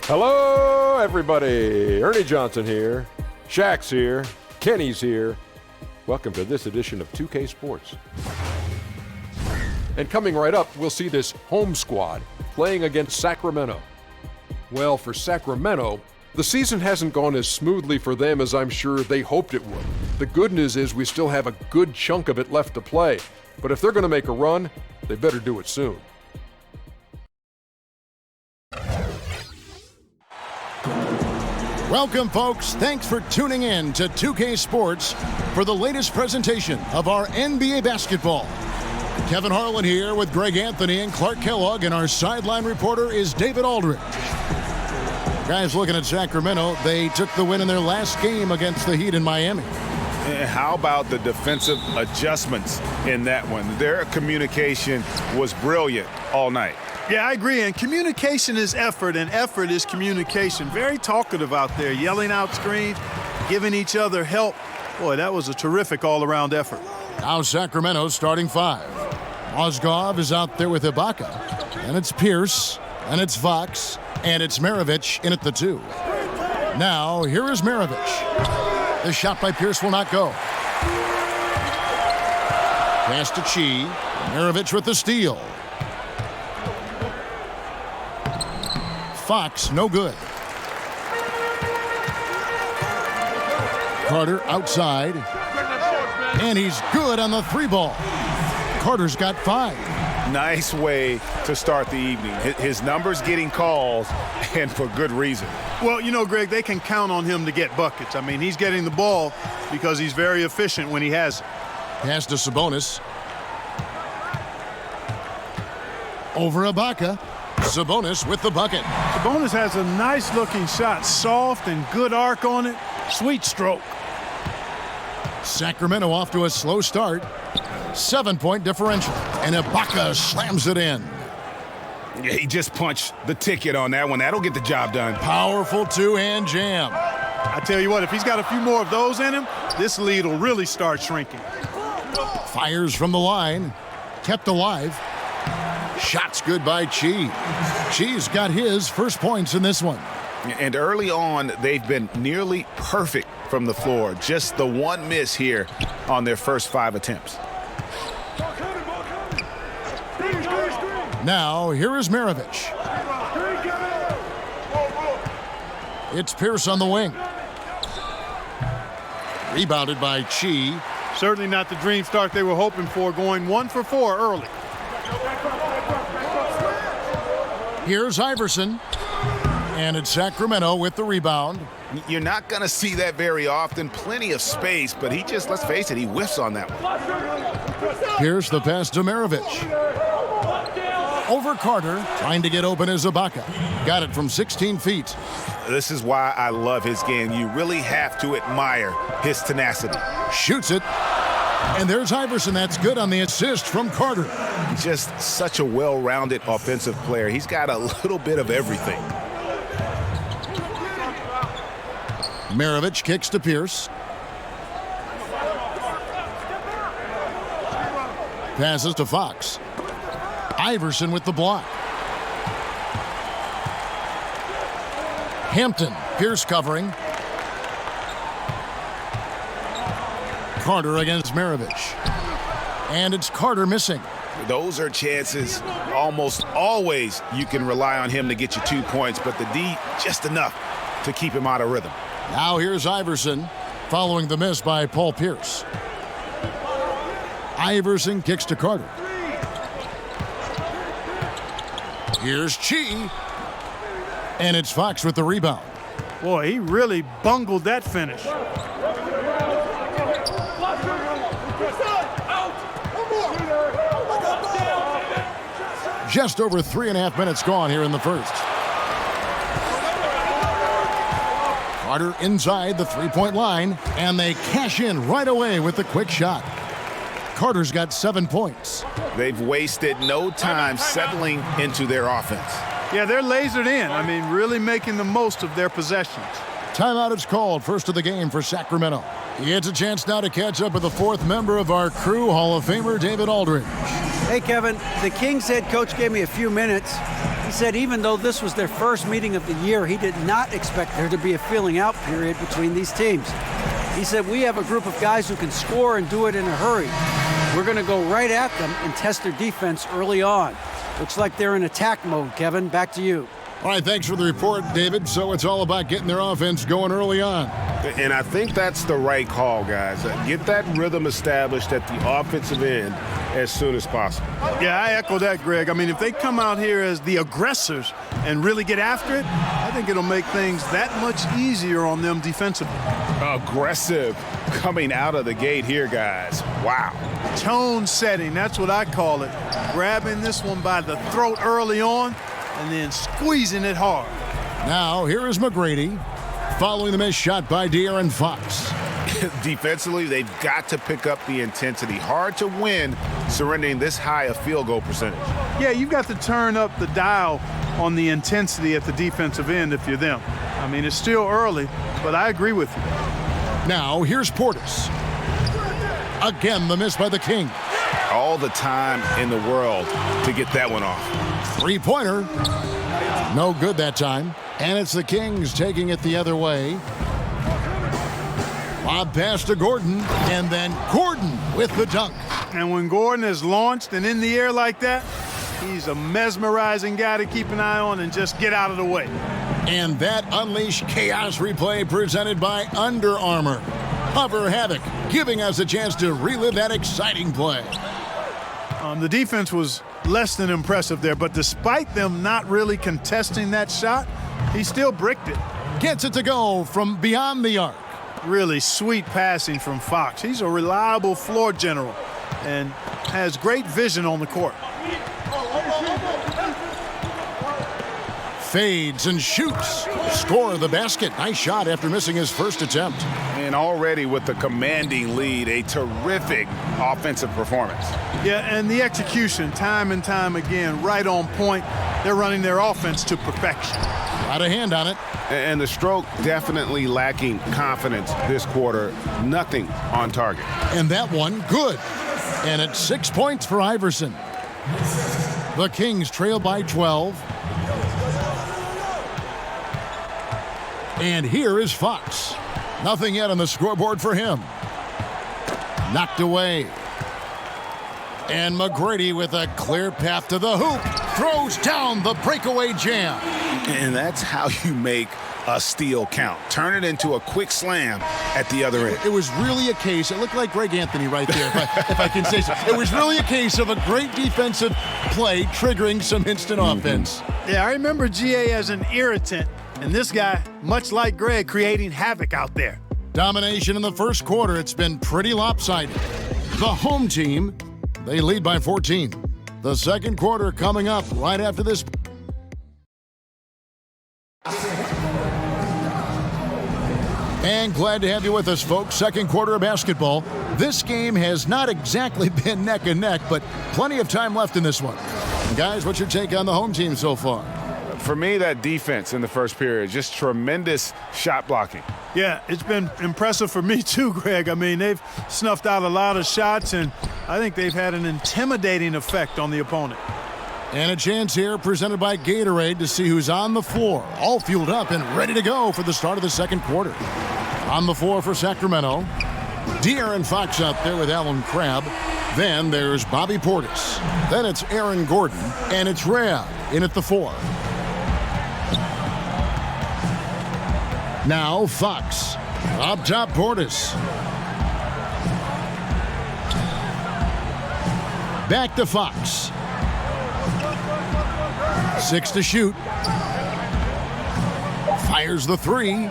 Hello, everybody. Ernie Johnson here. Shaq's here. Kenny's here. Welcome to this edition of 2K Sports. And coming right up, we'll see this home squad playing against Sacramento. Well, for Sacramento, the season hasn't gone as smoothly for them as I'm sure they hoped it would. The good news is we still have a good chunk of it left to play. But if they're going to make a run, they better do it soon. Welcome, folks. Thanks for tuning in to 2K Sports for the latest presentation of our NBA basketball. Kevin Harlan here with Greg Anthony and Clark Kellogg, and our sideline reporter is David Aldridge. Guys, looking at Sacramento, they took the win in their last game against the Heat in Miami. How about the defensive adjustments in that one? Their communication was brilliant all night. Yeah, I agree. And communication is effort, and effort is communication. Very talkative out there, yelling out screens, giving each other help. Boy, that was a terrific all-around effort. Now Sacramento's starting five. Mozgov is out there with Ibaka. And it's Pierce, and it's Fox, and it's Maravich in at the two. Now, here is Maravich. The shot by Pierce will not go. Pass to Chi. Maravich with the steal. Fox, no good. Carter outside. And he's good on the three ball. Carter's got 5. Nice way to start the evening. His numbers getting calls, and for good reason. Well, you know, Greg, they can count on him to get buckets. I mean, he's getting the ball because he's very efficient when he has it. Pass to Sabonis. Over Ibaka. Sabonis with the bucket. Sabonis has a nice-looking shot, soft and good arc on it. Sweet stroke. Sacramento off to a slow start. 7-point differential. And Ibaka slams it in. Yeah, he just punched the ticket on that one. That'll get the job done. Powerful two-hand jam. I tell you what, if he's got a few more of those in him, this lead will really start shrinking. Fires from the line. Kept alive. Shots good by Chi. Chi's got his first points in this one. And early on, they've been nearly perfect from the floor. Just the one miss here on their first 5 attempts. Now, here is Maravich. It's Pierce on the wing. Rebounded by Chi. Certainly not the dream start they were hoping for, going 1 for 4 early. Here's Iverson. And it's Sacramento with the rebound. You're not going to see that very often. Plenty of space, but he just, let's face it, he whiffs on that one. Here's the pass to Maravich. Over Carter, trying to get open as Ibaka. Got it from 16 feet. This is why I love his game. You really have to admire his tenacity. Shoots it. And there's Iverson. That's good on the assist from Carter. Just such a well-rounded offensive player. He's got a little bit of everything. Maravich kicks to Pierce. Passes to Fox. Iverson with the block. Hampton. Pierce covering. Carter against Maravich. And it's Carter missing. Those are chances almost always you can rely on him to get you 2 points, but the D just enough to keep him out of rhythm. Now here's Iverson following the miss by Paul Pierce. Iverson kicks to Carter. Here's Chi. And it's Fox with the rebound. Boy, he really bungled that finish. Just over 3.5 minutes gone here in the first. Carter inside the three-point line, and they cash in right away with the quick shot. Carter's got 7 points. They've wasted no time settling into their offense. Yeah, they're lasered in. I mean, really making the most of their possessions. Timeout is called, first of the game for Sacramento. He gets a chance now to catch up with the fourth member of our crew, Hall of Famer David Aldridge. Hey, Kevin, the Kings head coach gave me a few minutes. He said even though this was their first meeting of the year, he did not expect there to be a feeling out period between these teams. He said, we have a group of guys who can score and do it in a hurry. We're going to go right at them and test their defense early on. Looks like they're in attack mode, Kevin. Back to you. All right, thanks for the report, David. So it's all about getting their offense going early on. And I think that's the right call, guys. Get that rhythm established at the offensive end as soon as possible. Yeah, I echo that, Greg. I mean, if they come out here as the aggressors and really get after it, I think it'll make things that much easier on them defensively. Aggressive coming out of the gate here, guys. Wow. Tone setting, that's what I call it. Grabbing this one by the throat early on and then squeezing it hard. Now, here is McGrady following the missed shot by De'Aaron Fox. Defensively, they've got to pick up the intensity. Hard to win surrendering this high a field goal percentage. Yeah, you've got to turn up the dial on the intensity at the defensive end if you're them. I mean, it's still early, but I agree with you. Now, here's Portis. Again, the miss by the King. All the time in the world to get that one off. Three-pointer. No good that time. And it's the Kings taking it the other way. Lob pass to Gordon, and then Gordon with the dunk. And when Gordon is launched and in the air like that, he's a mesmerizing guy to keep an eye on and just get out of the way. And that Unleash Chaos replay presented by Under Armour. Hover Havoc, giving us a chance to relive that exciting play. The defense was less than impressive there, but despite them not really contesting that shot, he still bricked it. Gets it to go from beyond the arc. Really sweet passing from Fox. He's a reliable floor general and has great vision on the court. Fades and shoots. Score the basket. Nice shot after missing his first attempt. And already with the commanding lead, a terrific offensive performance. Yeah, and the execution, time and time again, right on point. They're running their offense to perfection. Got a hand on it. And the stroke definitely lacking confidence this quarter. Nothing on target. And that one, good. And it's 6 points for Iverson. The Kings trail by 12. And here is Fox. Nothing yet on the scoreboard for him. Knocked away. And McGrady with a clear path to the hoop. Throws down the breakaway jam. And that's how you make a steal count. Turn it into a quick slam at the other end. It was really a case, it looked like Greg Anthony right there, if I can say so. It was really a case of a great defensive play triggering some instant offense. Yeah, I remember GA as an irritant, and this guy, much like Greg, creating havoc out there. Domination in the first quarter. It's been pretty lopsided. The home team, they lead by 14. The second quarter coming up right after this. And glad to have you with us, folks. Second quarter of basketball. This game has not exactly been neck and neck, but plenty of time left in this one. And guys, what's your take on the home team so far? For me, that defense in the first period, just tremendous shot blocking. Yeah, it's been impressive for me too, Greg. I mean, they've snuffed out a lot of shots, and I think they've had an intimidating effect on the opponent. And a chance here presented by Gatorade to see who's on the floor, all fueled up and ready to go for the start of the second quarter. On the floor for Sacramento, De'Aaron Fox out there with Alan Crabb. Then there's Bobby Portis. Then it's Aaron Gordon, and it's Rhea in at the 4. Now Fox, up top Portis. Back to Fox. 6 to shoot. Fires the 3.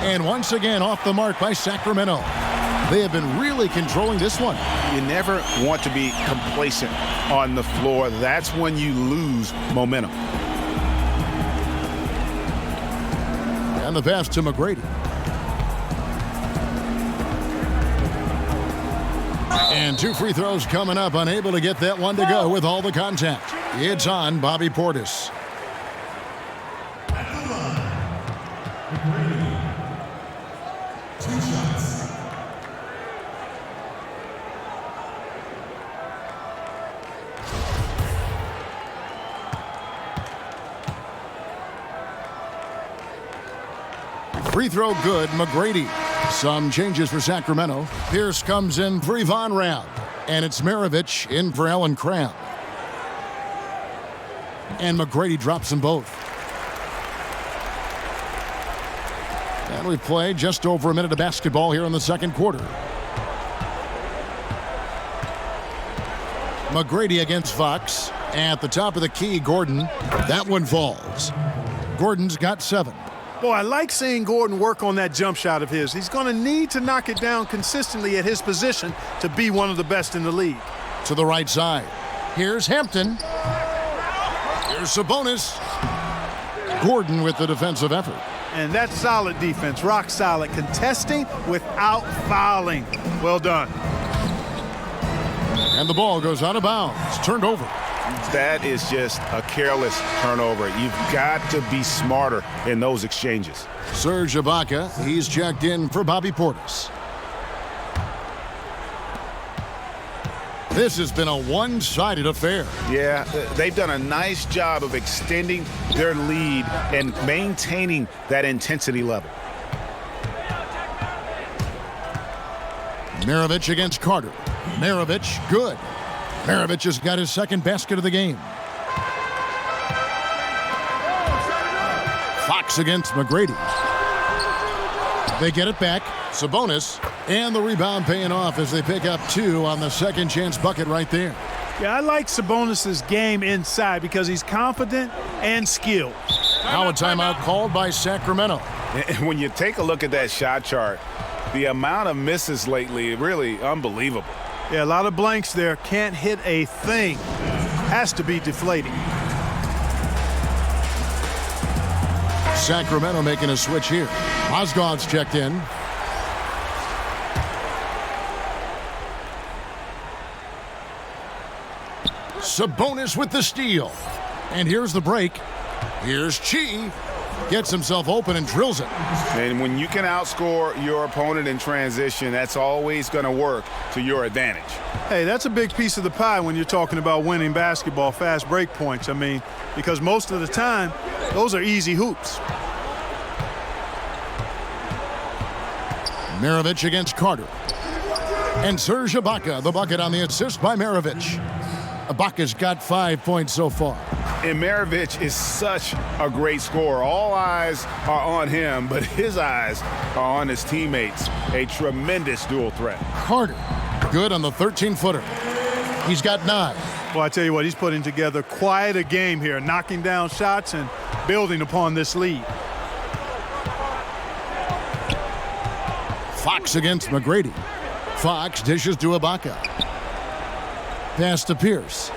And once again off the mark by Sacramento. They have been really controlling this one. You never want to be complacent on the floor. That's when you lose momentum. And the pass to McGrady. And 2 free throws coming up, unable to get that one to go with all the contact. It's on Bobby Portis. Free throw good, McGrady. Some changes for Sacramento. Pierce comes in for Yvonne Rabb. And it's Maravich in for Ellen Crabb. And McGrady drops them both. And we've played just over a minute of basketball here in the second quarter. McGrady against Fox. At the top of the key, Gordon. That one falls. Gordon's got 7. Boy, I like seeing Gordon work on that jump shot of his. He's going to need to knock it down consistently at his position to be one of the best in the league. To the right side. Here's Hampton. Here's Sabonis. Gordon with the defensive effort. And that's solid defense, rock solid, contesting without fouling. Well done. And the ball goes out of bounds. Turned over. That is just a careless turnover. You've got to be smarter in those exchanges. Serge Ibaka, he's checked in for Bobby Portis. This has been a one-sided affair. Yeah, they've done a nice job of extending their lead and maintaining that intensity level. Maravich against Carter. Maravich, good. Maravich has got his second basket of the game. Fox against McGrady. They get it back. Sabonis. And the rebound paying off as they pick up 2 on the second chance bucket right there. Yeah, I like Sabonis' game inside because he's confident and skilled. Now a timeout called by Sacramento. And when you take a look at that shot chart, the amount of misses lately, really unbelievable. Yeah, a lot of blanks there. Can't hit a thing. Has to be deflating. Sacramento making a switch here. Mozgov's checked in. Sabonis with the steal. And here's the break. Here's Chi. Gets himself open and drills it. And when you can outscore your opponent in transition, that's always going to work to your advantage. Hey, that's a big piece of the pie when you're talking about winning basketball, fast break points. I mean, because most of the time, those are easy hoops. Maravich against Carter. And Serge Ibaka, the bucket on the assist by Maravich. Ibaka's got 5 points so far. And Maravich is such a great scorer. All eyes are on him, but his eyes are on his teammates. A tremendous dual threat. Carter, good on the 13-footer. He's got 9. Well, I tell you what, he's putting together quite a game here, knocking down shots and building upon this lead. Fox against McGrady. Fox dishes to Ibaka. Pass to Pierce.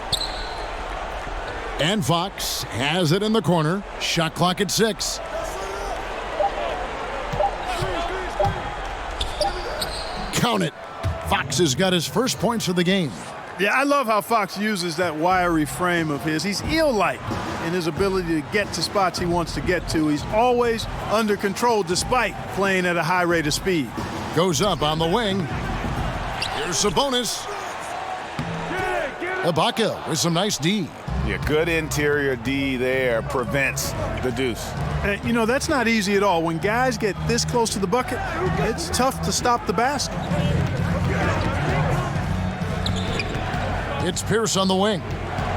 And Fox has it in the corner. Shot clock at 6. Count it. Fox has got his first points of the game. Yeah, I love how Fox uses that wiry frame of his. He's eel-like in his ability to get to spots he wants to get to. He's always under control despite playing at a high rate of speed. Goes up on the wing. Here's Sabonis. Ibaka with some nice D. Yeah, good interior D there prevents the deuce. And, you know, that's not easy at all. When guys get this close to the bucket, it's tough to stop the basket. It's Pierce on the wing.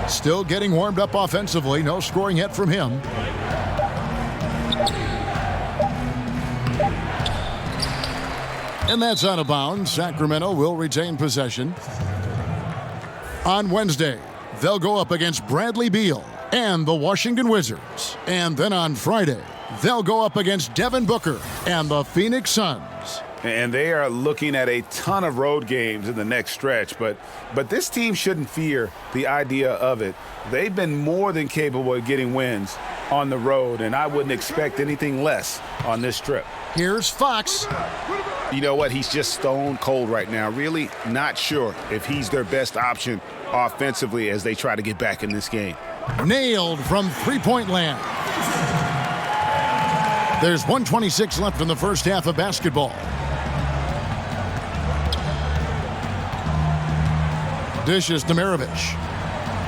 Still getting warmed up offensively. No scoring yet from him. And that's out of bounds. Sacramento will retain possession. On Wednesday, they'll go up against Bradley Beal and the Washington Wizards. And then on Friday, they'll go up against Devin Booker and the Phoenix Suns. And they are looking at a ton of road games in the next stretch, but this team shouldn't fear the idea of it. They've been more than capable of getting wins on the road, and I wouldn't expect anything less on this trip. Here's Fox. You know what? He's just stone cold right now. Really not sure if he's their best option offensively as they try to get back in this game. Nailed from three-point land. There's 1:26 left in the first half of basketball. Dishes to Maravich.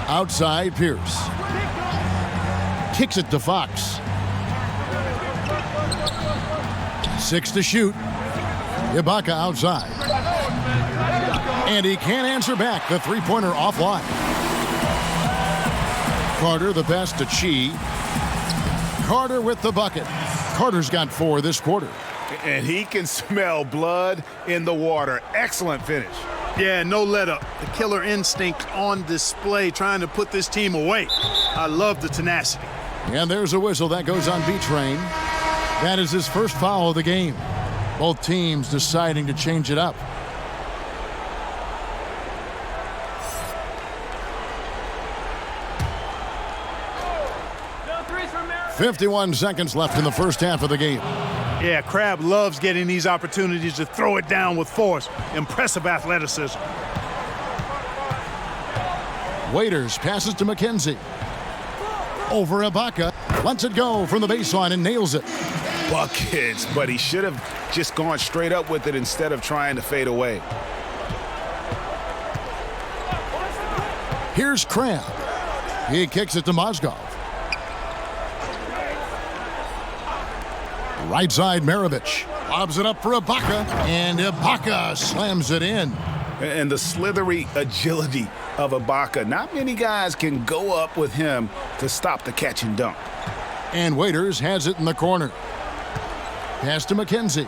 Outside, Pierce. Kicks it to Fox. 6 to shoot. Ibaka outside. And he can't answer back. The three-pointer offline. Carter, the pass to Chi. Carter with the bucket. Carter's got 4 this quarter. And he can smell blood in the water. Excellent finish. Yeah, no let up. The killer instinct on display, trying to put this team away. I love the tenacity. And there's a whistle that goes on B-Train. That is his first foul of the game. Both teams deciding to change it up. "51 seconds left in the first half of the game." Yeah, Crabbe loves getting these opportunities to throw it down with force. Impressive athleticism. Waiters passes to McKenzie. Over Ibaka. Lets it go from the baseline and nails it. Buckets, but he should have just gone straight up with it instead of trying to fade away. Here's Crabbe. He kicks it to Mozgov. Right side, Maravich lobs it up for Ibaka, and Ibaka slams it in. And the slithery agility of Ibaka. Not many guys can go up with him to stop the catch and dunk. And Waiters has it in the corner. Pass to McKenzie.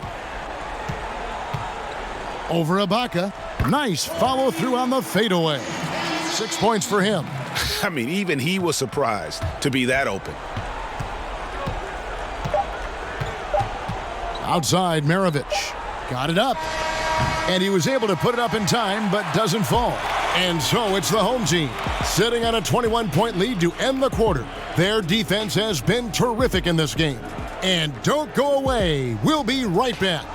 Over Ibaka. Nice follow through on the fadeaway. 6 points for him. I mean, even he was surprised to be that open. Outside, Maravich got it up, and he was able to put it up in time, but doesn't fall. And so it's the home team sitting on a 21-point lead to end the quarter. Their defense has been terrific in this game. And don't go away. We'll be right back.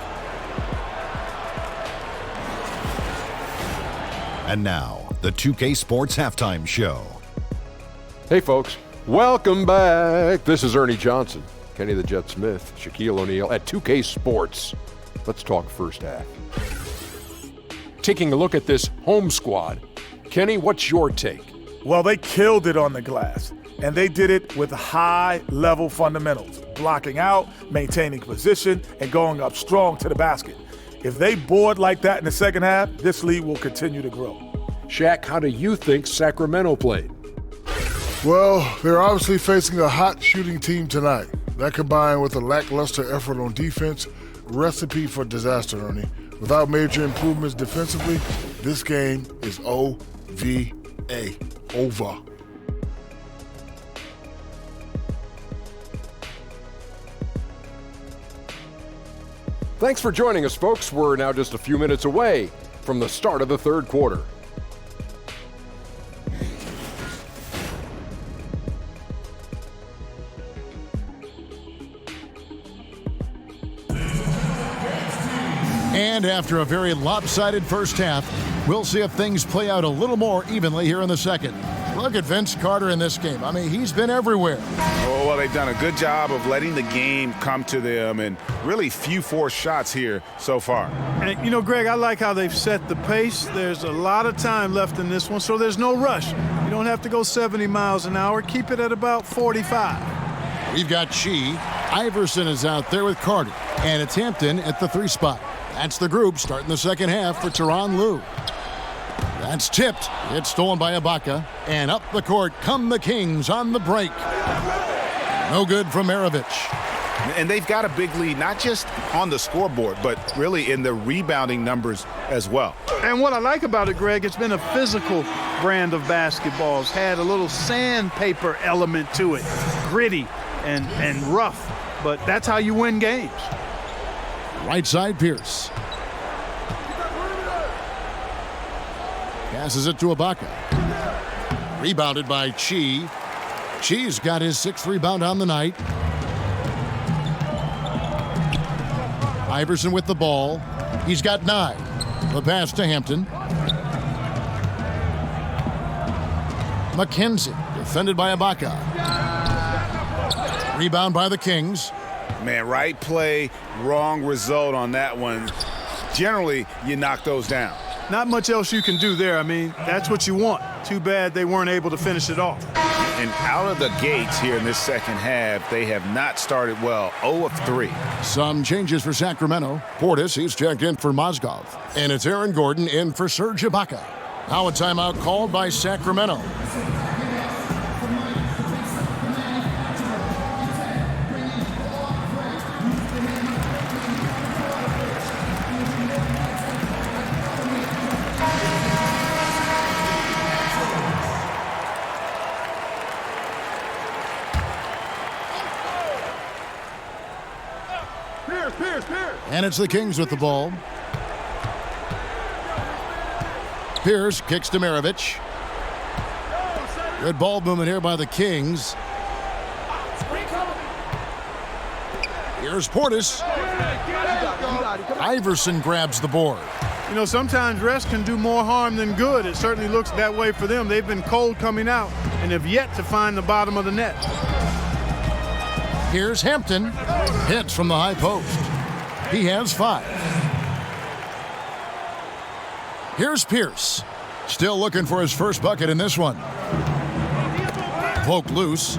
And now, the 2K Sports Halftime Show. Hey, folks. Welcome back. This is Ernie Johnson, Kenny the Jet Smith, Shaquille O'Neal at 2K Sports. Let's talk first half. Taking a look at this home squad. Kenny, what's your take? Well, they killed it on the glass, and they did it with high-level fundamentals, blocking out, maintaining position, and going up strong to the basket. If they board like that in the second half, this lead will continue to grow. Shaq, how do you think Sacramento played? Well, they're obviously facing a hot shooting team tonight. That combined with a lackluster effort on defense, recipe for disaster, Ernie. Without major improvements defensively, this game is OVA. Over. Thanks for joining us, folks. We're now just a few minutes away from the start of the third quarter. And after a very lopsided first half, we'll see if things play out a little more evenly here in the second. Look at Vince Carter in this game. I mean, he's been everywhere. Oh, well, they've done a good job of letting the game come to them, and really few forced shots here so far. And, you know, Greg, I like how they've set the pace. There's a lot of time left in this one, so there's no rush. You don't have to go 70 miles an hour. Keep it at about 45. We've got Chi. Iverson is out there with Carter. And it's Hampton at the 3 spot. That's the group starting the second half for Tyronn Lue. That's tipped. It's stolen by Ibaka. And up the court come the Kings on the break. No good from Maravich. And they've got a big lead, not just on the scoreboard, but really in the rebounding numbers as well. And what I like about it, Greg, it's been a physical brand of basketball. It's had a little sandpaper element to it. Gritty and rough. But that's how you win games. Right side, Pierce. Passes it to Ibaka. Rebounded by Chi. Chi's got his 6th rebound on the night. Iverson with the ball. He's got 9. The pass to Hampton. McKenzie, defended by Ibaka. Rebound by the Kings. Man, right play, wrong result on that one. Generally, you knock those down. Not much else you can do there. I mean, that's what you want. Too bad they weren't able to finish it off. And out of the gates here in this second half, they have not started well. 0 of 3. Some changes for Sacramento. Portis, he's checked in for Mozgov. And it's Aaron Gordon in for Serge Ibaka. Now a timeout called by Sacramento. And it's the Kings with the ball. Pierce kicks to Maravich. Good ball movement here by the Kings. Here's Portis. Iverson grabs the board. You know, sometimes rest can do more harm than good. It certainly looks that way for them. They've been cold coming out and have yet to find the bottom of the net. Here's Hampton. Hits from the high post. He has 5. Here's Pierce. Still looking for his first bucket in this one. Poke loose.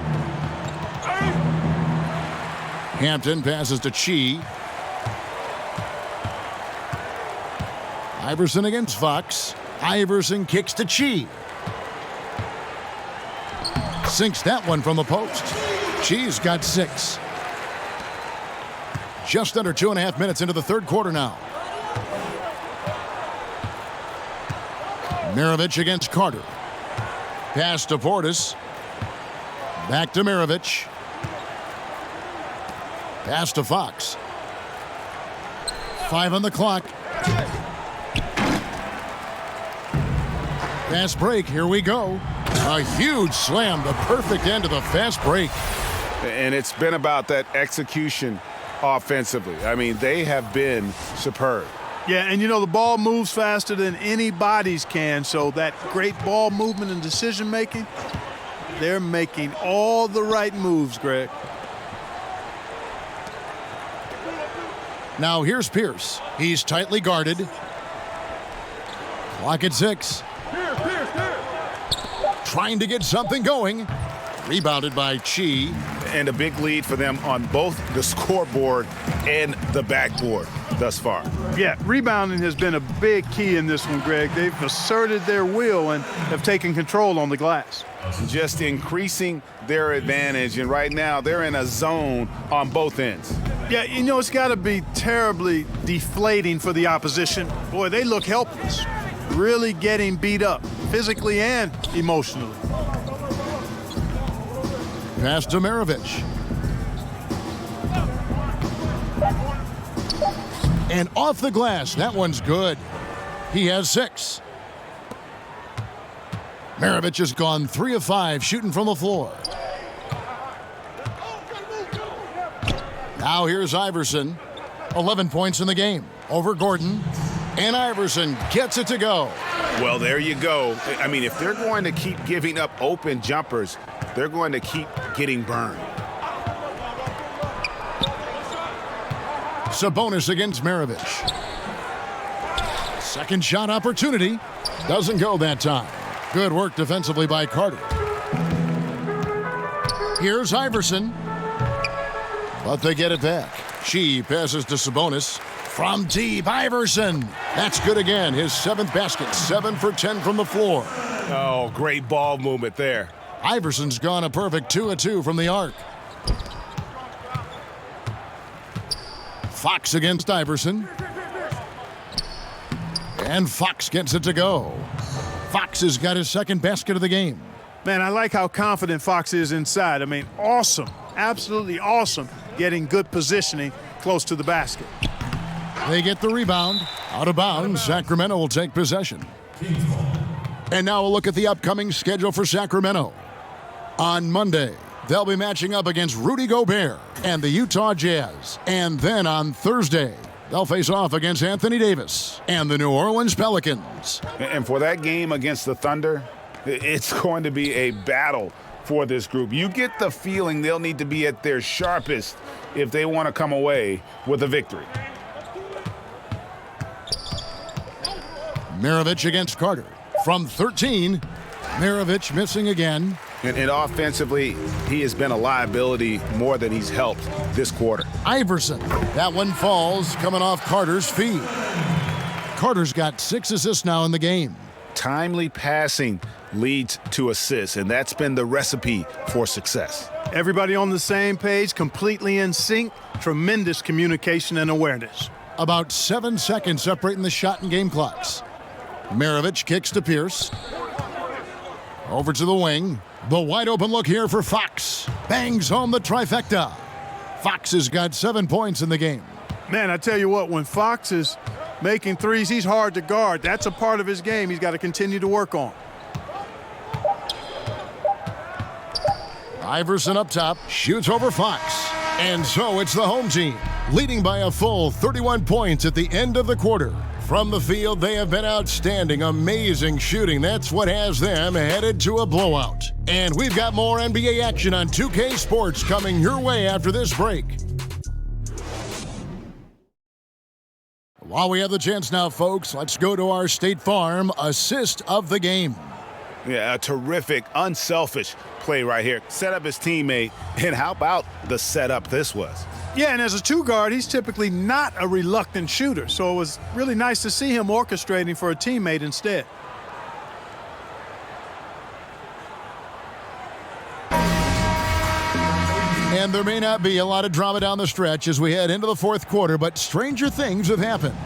Hampton passes to Chi. Iverson against Fox. Iverson kicks to Chi. Sinks that one from the post. Chi's got 6. Just under 2.5 minutes into the third quarter now. Maravich against Carter. Pass to Portis. Back to Maravich. Pass to Fox. 5 on the clock. Fast break, here we go. A huge slam, the perfect end of the fast break. And it's been about that execution offensively. I mean, they have been superb. Yeah, and you know, the ball moves faster than any bodies can, so that great ball movement and decision-making, they're making all the right moves, Greg. Now here's Pierce. He's tightly guarded. Clock at 6. Trying to get something going. Rebounded by Chi. And a big lead for them on both the scoreboard and the backboard thus far. Yeah, rebounding has been a big key in this one, Greg. They've asserted their will and have taken control on the glass. Just increasing their advantage, and right now they're in a zone on both ends. Yeah, you know, it's got to be terribly deflating for the opposition. Boy, they look helpless, really getting beat up, physically and emotionally. Pass to Maravich. And off the glass, that one's good. He has 6. Maravich has gone 3 of 5 shooting from the floor. Now here's Iverson. 11 points in the game over Gordon. And Iverson gets it to go. Well, there you go. I mean, if they're going to keep giving up open jumpers, they're going to keep getting burned. Sabonis against Maravich. Second shot opportunity. Doesn't go that time. Good work defensively by Carter. Here's Iverson. But they get it back. She passes to Sabonis. From deep, Iverson. That's good again. His 7th basket. 7 for 10 from the floor. Oh, great ball movement there. Iverson's gone a perfect 2 of 2 from the arc. Fox against Iverson. And Fox gets it to go. Fox has got his 2nd basket of the game. Man, I like how confident Fox is inside. I mean, awesome, absolutely awesome, getting good positioning close to the basket. They get the rebound. Out of bounds, Sacramento will take possession. And now a look at the upcoming schedule for Sacramento. On Monday, they'll be matching up against Rudy Gobert and the Utah Jazz. And then on Thursday, they'll face off against Anthony Davis and the New Orleans Pelicans. And for that game against the Thunder, it's going to be a battle for this group. You get the feeling they'll need to be at their sharpest if they want to come away with a victory. Maravich against Carter. From 13, Maravich missing again. And offensively, he has been a liability more than he's helped this quarter. Iverson. That one falls coming off Carter's feed. Carter's got 6 assists now in the game. Timely passing leads to assists, and that's been the recipe for success. Everybody on the same page, completely in sync, tremendous communication and awareness. About 7 seconds separating the shot and game clocks. Maravich kicks to Pierce. Over to the wing. The wide open look here for Fox. Bangs home the trifecta. Fox has got 7 points in the game. Man, I tell you what, when Fox is making threes, he's hard to guard. That's a part of his game he's got to continue to work on. Iverson up top, shoots over Fox. And so it's the home team, leading by a full 31 points at the end of the quarter. From the field, they have been outstanding, amazing shooting. That's what has them headed to a blowout. And we've got more NBA action on 2K Sports coming your way after this break. While we have the chance now, folks, let's go to our State Farm assist of the game. Yeah, a terrific, unselfish play right here. Set up his teammate, and how about the setup this was? Yeah, and as a 2 guard, he's typically not a reluctant shooter, so it was really nice to see him orchestrating for a teammate instead. And there may not be a lot of drama down the stretch as we head into the 4th quarter, but stranger things have happened.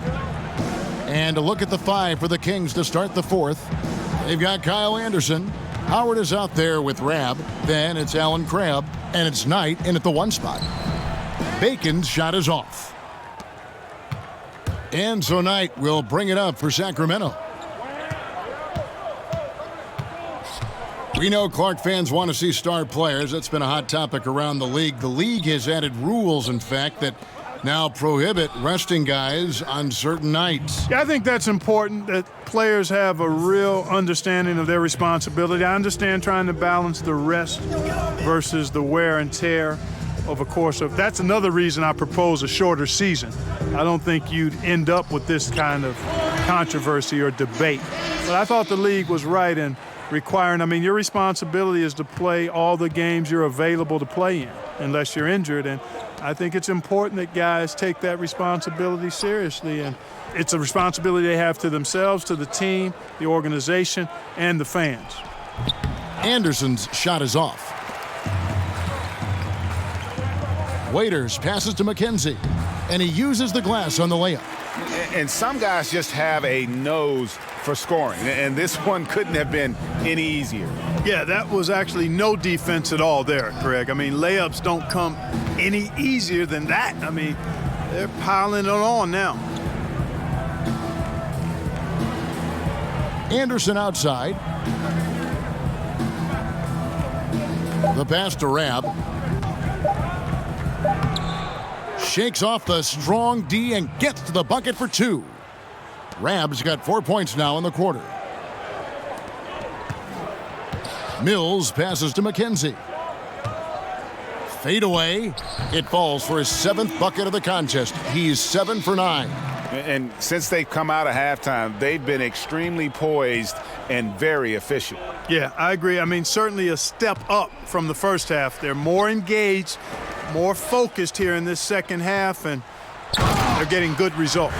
And a look at the 5 for the Kings to start the 4th. They've got Kyle Anderson. Howard is out there with Rab. Then it's Allen Crabb, and it's Knight in at the 1 spot. Bacon's shot is off. And so Knight will bring it up for Sacramento. We know Clark fans want to see star players. That's been a hot topic around the league. The league has added rules, in fact, that now prohibit resting guys on certain nights. Yeah, I think that's important, that players have a real understanding of their responsibility. I understand trying to balance the rest versus the wear and tear of a course of. That's another reason I propose a shorter season. I don't think you'd end up with this kind of controversy or debate. But I thought the league was right in requiring, your responsibility is to play all the games you're available to play in, unless you're injured. And I think it's important that guys take that responsibility seriously. And it's a responsibility they have to themselves, to the team, the organization, and the fans. Anderson's shot is off. Waiters passes to McKenzie, and he uses the glass on the layup. And some guys just have a nose for scoring, and this one couldn't have been any easier. Yeah, that was actually no defense at all there, Greg. Layups don't come any easier than that. They're piling it on now. Anderson outside. The pass to Rab. Shakes off the strong D and gets to the bucket for 2. Rab's got 4 points now in the quarter. Mills passes to McKenzie. Fade away. It falls for his 7th bucket of the contest. He's 7 for 9. And since they've come out of halftime, they've been extremely poised and very efficient. Yeah, I agree. Certainly a step up from the first half. They're more engaged, more focused here in this second half, and they're getting good results.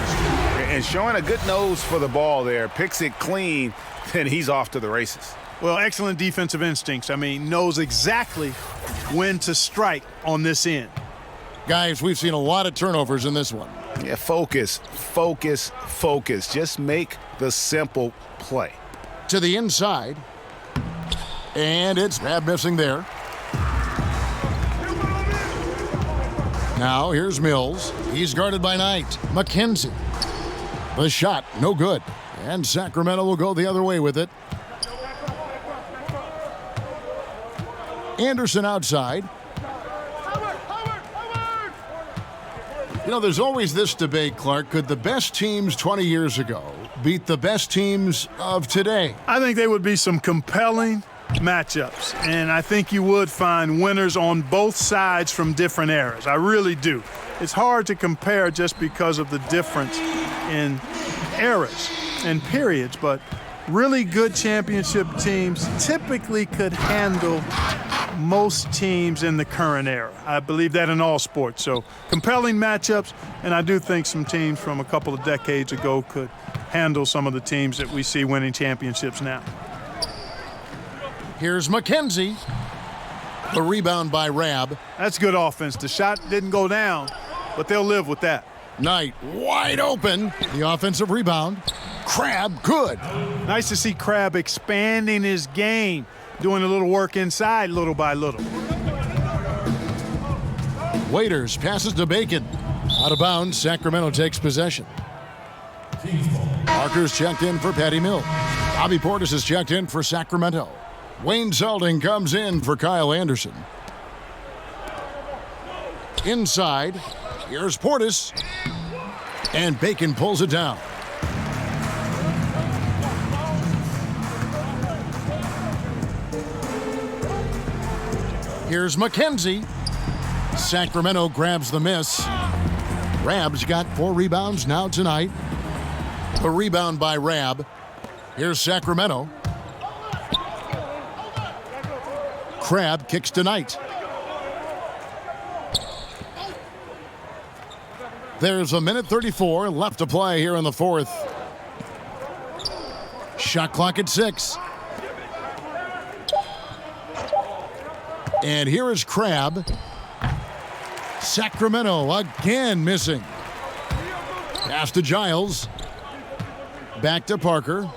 And showing a good nose for the ball there. Picks it clean, then he's off to the races. Well, excellent defensive instincts. Knows exactly when to strike on this end. Guys, we've seen a lot of turnovers in this one. Yeah, focus. Just make the simple play. To the inside. And it's Rab missing there. Now here's Mills. He's guarded by Knight. McKenzie. The shot, no good. And Sacramento will go the other way with it. Anderson outside. There's always this debate, Clark. Could the best teams 20 years ago beat the best teams of today? I think there would be some compelling matchups, and I think you would find winners on both sides from different eras. I really do. It's hard to compare just because of the difference in eras and periods, but really good championship teams typically could handle most teams in the current era. I believe that in all sports. So compelling matchups, and I do think some teams from a couple of decades ago could handle some of the teams that we see winning championships now. Here's McKenzie. The rebound by Rabb. That's good offense. The shot didn't go down, but they'll live with that. Knight wide open. The offensive rebound. Crabb, good. Nice to see Crabb expanding his game, doing a little work inside little by little. Waiters passes to Bacon. Out of bounds, Sacramento takes possession. Parker's checked in for Patty Mills. Bobby Portis is checked in for Sacramento. Wayne Zeldin comes in for Kyle Anderson. Inside, here's Portis. And Bacon pulls it down. Here's McKenzie. Sacramento grabs the miss. Rabb's got 4 rebounds now tonight. A rebound by Rabb. Here's Sacramento. Crabb kicks to Knight. There's a minute 34 left to play here in the fourth. Shot clock at 6. And here is Crabb. Sacramento again missing. Pass to Giles. Back to Parker.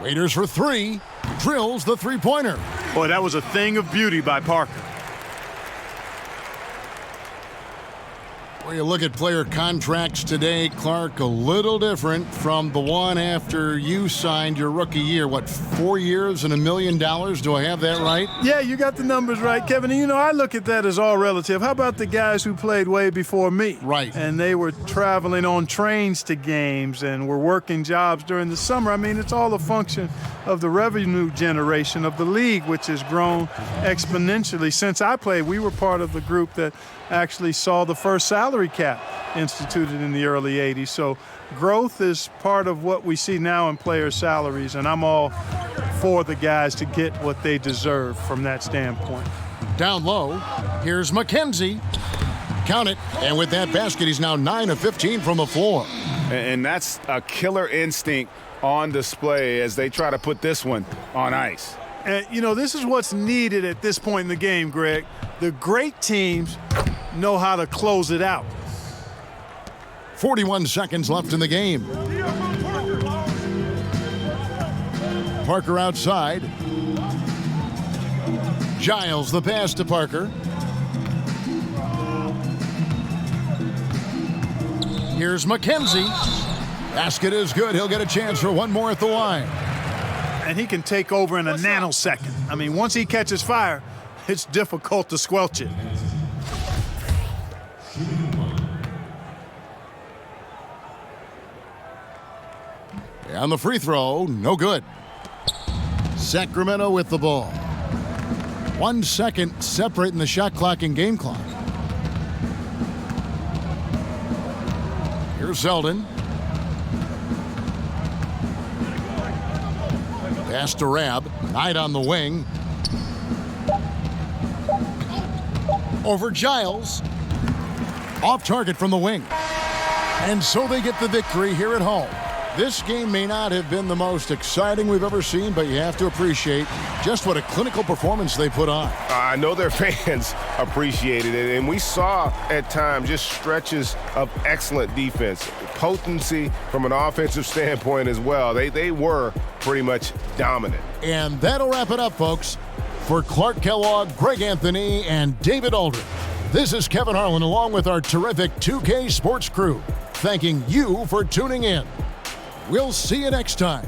Waiters for 3. Drills the three-pointer. Boy, that was a thing of beauty by Parker. When you look at player contracts today, Clark, a little different from the one after you signed your rookie year. What, 4 years and $1 million? Do I have that right? Yeah, you got the numbers right, Kevin. And, you know, I look at that as all relative. How about the guys who played way before me? Right. And they were traveling on trains to games and were working jobs during the summer. I mean, it's all a function of the revenue generation of the league, which has grown exponentially. Since I played, we were part of the group that actually saw the first salary cap instituted in the early 80s. So growth is part of what we see now in players' salaries, and I'm all for the guys to get what they deserve from that standpoint. Down low, here's McKenzie. Count it, and with that basket, he's now 9 of 15 from the floor. And that's a killer instinct on display as they try to put this one on ice. And, you know, this is what's needed at this point in the game, Greg. The great teams know how to close it out. 41 seconds left in the game. Parker outside. Giles the pass to Parker. Here's McKenzie. Basket is good. He'll get a chance for one more at the line. And he can take over in a nanosecond. I mean, once he catches fire, it's difficult to squelch it. On the free throw, no good. Sacramento with the ball. 1 second separating the shot clock and game clock. Here's Zeldin. Pass to Rabb. Knight on the wing. Over Giles. Off target from the wing. And so they get the victory here at home. This game may not have been the most exciting we've ever seen, but you have to appreciate just what a clinical performance they put on. I know their fans appreciated it, and we saw at times just stretches of excellent defense, potency from an offensive standpoint as well. They were pretty much dominant. And that'll wrap it up, folks. For Clark Kellogg, Greg Anthony, and David Aldridge, this is Kevin Harlan along with our terrific 2K Sports crew, thanking you for tuning in. We'll see you next time